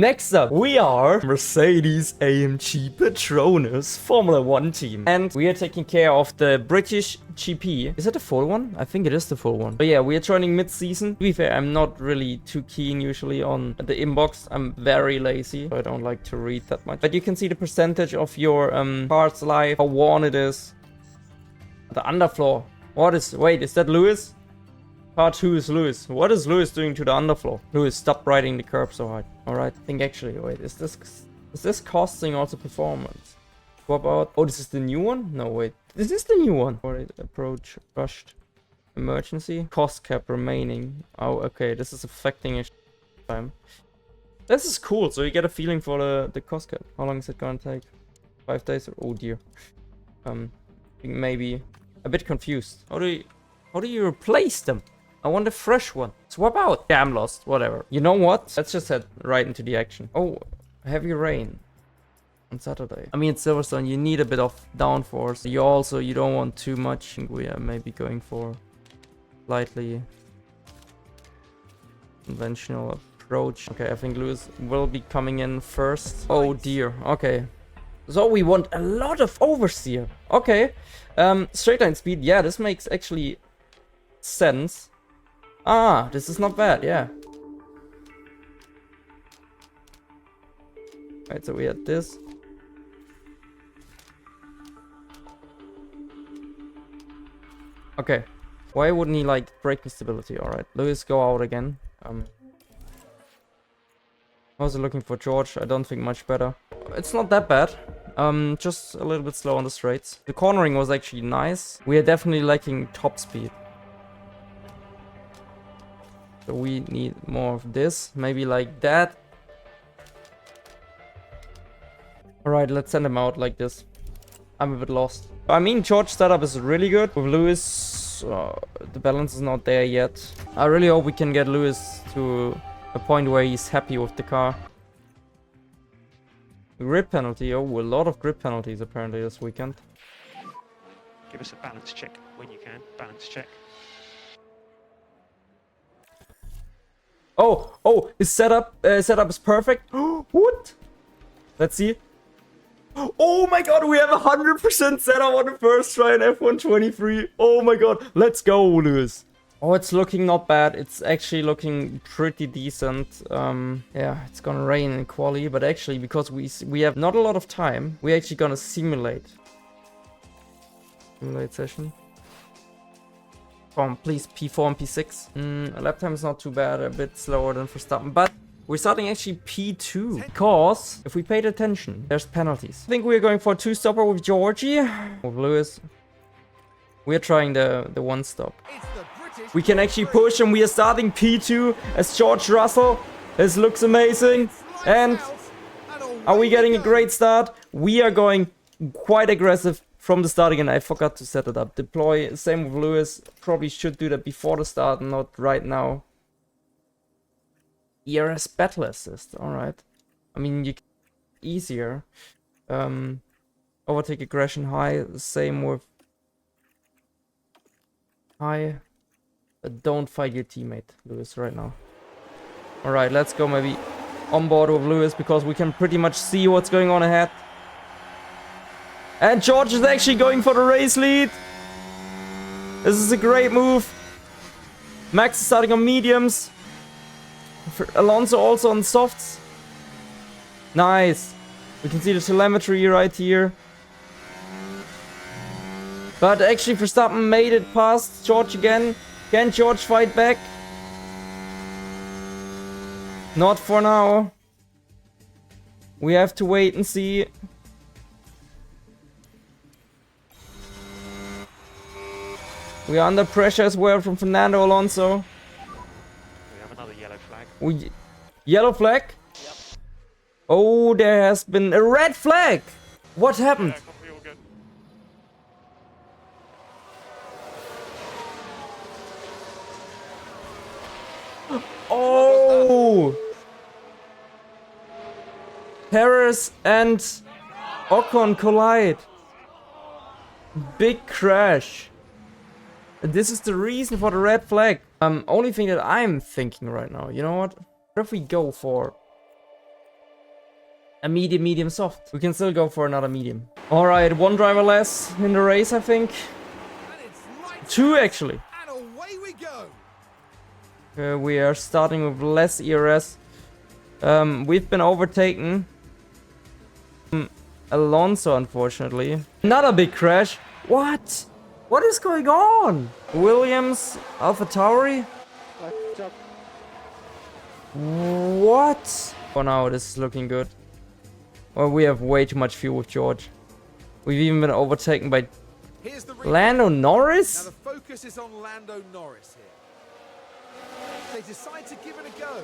Next up, we are Mercedes-AMG Patronus Formula 1 team. And we are taking care of the British GP. Is it the full one? I think it is the full one. But yeah, we are joining mid-season. To be fair, I'm not really too keen usually on the inbox. I'm very lazy, so I don't like to read that much. But you can see the percentage of your cards live, how worn it is. The underfloor. Wait, is that Lewis? Part 2 is Lewis. What is Lewis doing to the underfloor? Lewis, stop riding the curb so hard. Alright, I think actually, wait, is this costing also performance? What about, oh, this is the new one? No, wait, this is the new one. Alright, approach, rushed, emergency, cost cap remaining. Oh, okay, this is affecting it time. This is cool, so you get a feeling for the cost cap. How long is it gonna take? 5 days? Oh dear. Maybe a bit confused. How do you replace them? I want a fresh one. Swap out. Yeah, I'm lost. Whatever. You know what? Let's just head right into the action. Oh, heavy rain on Saturday. I mean, it's Silverstone. You need a bit of downforce. You don't want too much. I think we are maybe going for slightly conventional approach. Okay, I think Lewis will be coming in first. Oh dear. Okay. So we want a lot of oversteer. Okay. Straight line speed. Yeah, this makes actually sense. Ah, this is not bad, yeah. Right, so we had this. Okay. Why wouldn't he like braking stability? Alright, Lewis, go out again. I was looking for George. I don't think much better. It's not that bad. Just a little bit slow on the straights. The cornering was actually nice. We are definitely lacking top speed. So we need more of this. Maybe like that. Alright, let's send him out like this. I'm a bit lost. I mean, George's setup is really good. With Lewis, the balance is not there yet. I really hope we can get Lewis to a point where he's happy with the car. Grip penalty. Oh, a lot of grip penalties apparently this weekend. Give us a balance check when you can. Balance check. Oh, his setup is perfect. What? Let's see. Oh my god, we have 100% setup on the first try in F1 23. Oh my god, let's go, Lewis. Oh, it's looking not bad. It's actually looking pretty decent. Yeah, it's gonna rain in quali, but actually, because we have not a lot of time, we're actually gonna simulate session. Please, P4 and P6. Lap time is not too bad, a bit slower than Verstappen, but we're starting actually P2 because if we paid attention, there's penalties. I think we're going for a 2-stopper with Georgie. With Lewis, we're trying the 1-stop. We can actually push, and we are starting P2 as George Russell. This looks amazing. And are we getting a great start? We are going quite aggressive from the start again. I forgot to set it up. Deploy, same with Lewis. Probably should do that before the start, not right now. ERS battle assist. Alright. I mean, you can easier. Overtake aggression high. Same with high. But don't fight your teammate, Lewis, right now. Alright, let's go maybe on board with Lewis because we can pretty much see what's going on ahead. And George is actually going for the race lead. This is a great move. Max is starting on mediums. Alonso also on softs. Nice. We can see the telemetry right here. But actually Verstappen made it past George again. Can George fight back? Not for now. We have to wait and see. We are under pressure as well from Fernando Alonso. We have another yellow flag. Yellow flag? Yep. Oh, there has been a red flag. What happened? Yeah, copy, all good. Oh! Perez and Ocon collide. Big crash. This is the reason for the red flag. Only thing that I'm thinking right now, you know what? What if we go for a medium, medium soft. We can still go for another medium. All right, one driver less in the race, I think. Two, actually. And away we go. We are starting with less ERS. We've been overtaken. Alonso, unfortunately. Another big crash. What? What is going on? Williams, AlphaTauri? What? For now, this is looking good. Well, we have way too much fuel with George. We've even been overtaken by Here's the Lando Now Norris? the focus is on Lando Norris here. They decide to give it a go.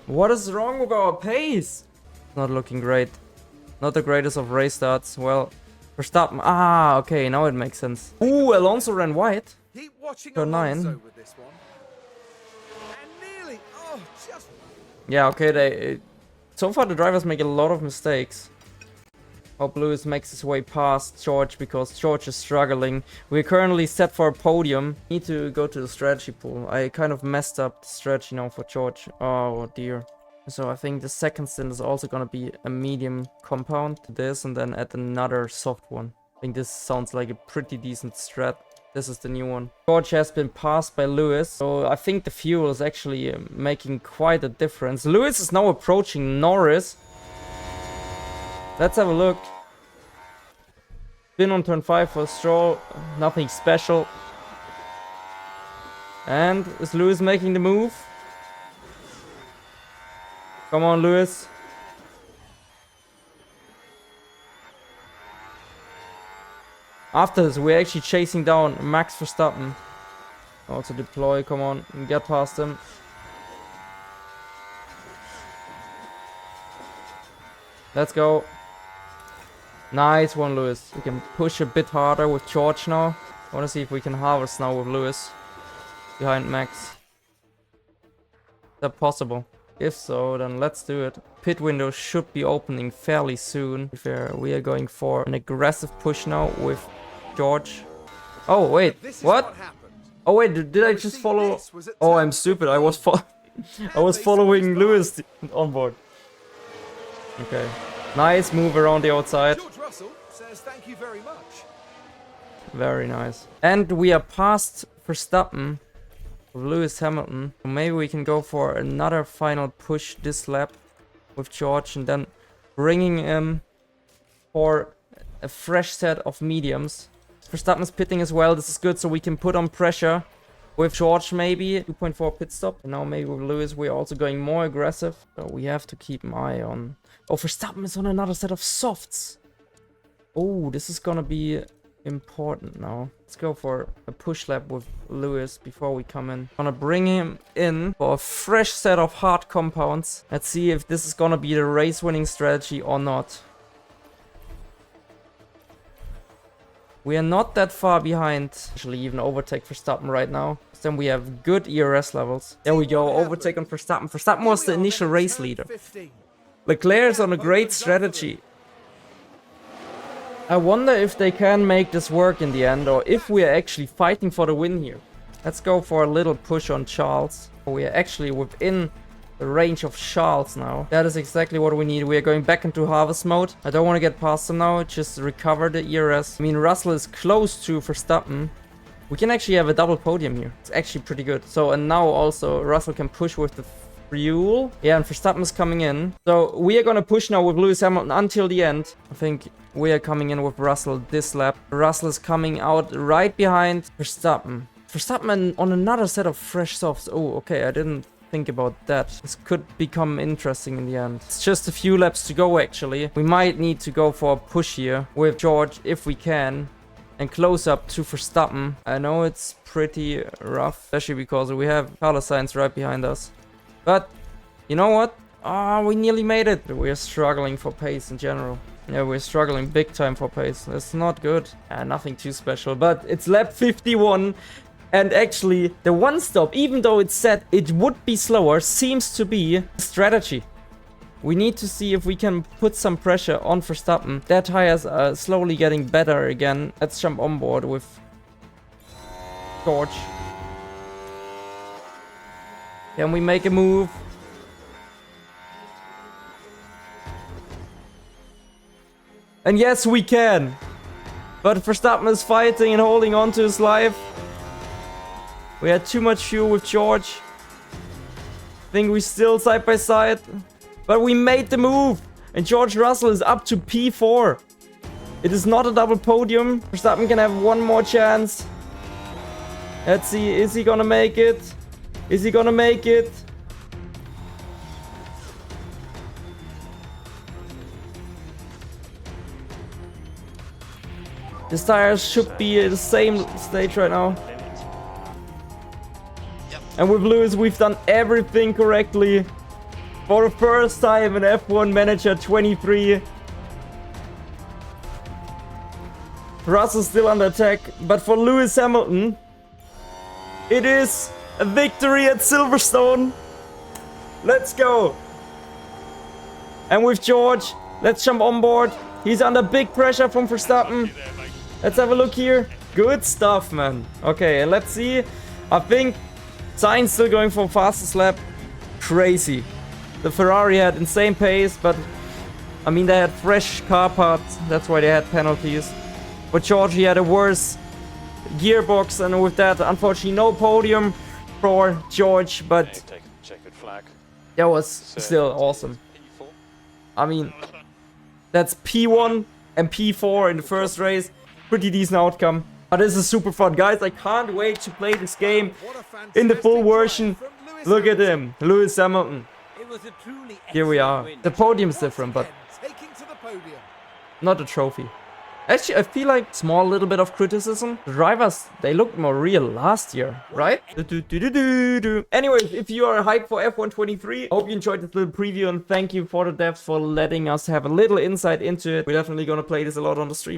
What is wrong with our pace? Not looking great. Not the greatest of race starts. Well, Verstappen. Ah, okay, now it makes sense. Ooh, Alonso ran wide. Keep watching Turn Alonso 9. with this one. And nearly. Oh, just. Yeah, okay, they... So far the drivers make a lot of mistakes. Hope Lewis makes his way past George because George is struggling. We're currently set for a podium. Need to go to the strategy pool. I kind of messed up the strategy now for George. Oh dear. So I think the second stint is also gonna be a medium compound. This and then add another soft one. I think this sounds like a pretty decent strat. This is the new one. George has been passed by Lewis, so I think the fuel is actually making quite a difference. Lewis is now approaching Norris. Let's have a look. Spin on turn 5 for Stroll. Nothing special. And is Lewis making the move? Come on, Lewis. After this, we're actually chasing down Max Verstappen. Also deploy, come on, and get past him. Let's go. Nice one, Lewis. We can push a bit harder with George now. I want to see if we can harvest now with Lewis. Behind Max. Is that possible? If so, then let's do it. Pit window should be opening fairly soon. We are going for an aggressive push now with George. Oh, wait. What? Oh, wait. Did I just follow? Oh, I'm stupid. I was following Lewis on board. Okay. Nice move around the outside. George Russell says thank you very much. Very nice. And we are past Verstappen. Lewis Hamilton. Maybe we can go for another final push this lap with George and then bringing him for a fresh set of mediums. Verstappen's pitting as well. This is good, so we can put on pressure with George maybe. 2.4 pit stop. And now maybe with Lewis we're also going more aggressive. So we have to keep an eye on... Oh, Verstappen is on another set of softs. Oh, this is gonna be important now. Let's go for a push lap with Lewis before we come in. Gonna bring him in for a fresh set of hard compounds. Let's see if this is gonna be the race winning strategy or not. We are not that far behind. Actually even overtake Verstappen right now. Then we have good ERS levels. There we go, overtake on Verstappen. Verstappen was the initial race leader. Leclerc is on a great strategy. I wonder if they can make this work in the end, or if we are actually fighting for the win here. Let's go for a little push on Charles. We are actually within the range of Charles now. That is exactly what we need. We are going back into harvest mode. I don't want to get past him now, just recover the ERS. I mean, Russell is close to Verstappen. We can actually have a double podium here. It's actually pretty good. So, and now also Russell can push with the fuel. Yeah, and Verstappen is coming in. So we are gonna push now with Lewis Hamilton until the end. I think we are coming in with Russell this lap. Russell is coming out right behind Verstappen. Verstappen on another set of fresh softs. Oh, okay, I didn't think about that. This could become interesting in the end. It's just a few laps to go actually. We might need to go for a push here with George if we can. And close up to Verstappen. I know it's pretty rough, especially because we have Carlos Sainz right behind us. But, you know what? Ah, we nearly made it. We're struggling for pace in general. Yeah, we're struggling big time for pace. That's not good. Nothing too special. But it's lap 51. And actually, the one stop, even though it said it would be slower, seems to be a strategy. We need to see if we can put some pressure on Verstappen. Their tires are slowly getting better again. Let's jump on board with George. Can we make a move? And yes, we can. But Verstappen is fighting and holding on to his life. We had too much fuel with George. I think we still side by side. But we made the move. And George Russell is up to P4. It is not a double podium. Verstappen can have one more chance. Let's see. Is he gonna make it? Is he gonna make it? His tires should be at the same stage right now. And with Lewis, we've done everything correctly. For the first time in F1 Manager 23. Russell's still under attack. But for Lewis Hamilton, it is a victory at Silverstone. Let's go. And with George, let's jump on board. He's under big pressure from Verstappen. Let's have a look here. Good stuff, man. Okay, and let's see. I think Sainz still going for fastest lap. Crazy. The Ferrari had insane pace, but I mean, they had fresh car parts. That's why they had penalties. But George, he had a worse gearbox, and with that, unfortunately, no podium for George. But that was still awesome. I mean, that's P1 and P4 in the first race. Pretty decent outcome. But this is super fun, guys. I can't wait to play this game in the full version. Look at him, Lewis Hamilton. Here we are. The podium's different, but not a trophy. Actually, I feel like small little bit of criticism. The drivers, they looked more real last year, right? Anyways, if you are hyped for F1 23, hope you enjoyed this little preview, and thank you for the devs for letting us have a little insight into it. We're definitely gonna play this a lot on the stream.